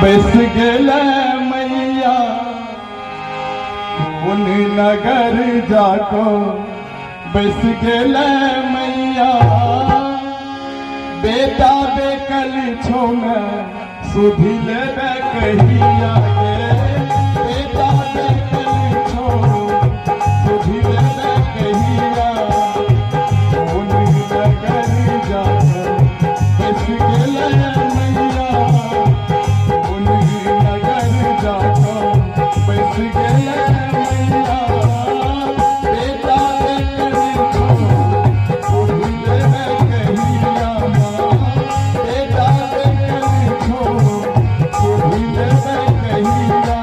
बस गेल मैया उन नगर जाको बस गेल मैया बेटा बेकल छोन सुधी लेबे कहिया बेटा बेकल छोन सुधी लेबे कहिया उन नगर जाको बस गेल मैया उन नगर जाको बस गेल मैया बेटा बेकल छोन सुधी लेबे कहिया बेटा बेकल छोन सुधी लेबे कहिया।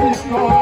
Let's go.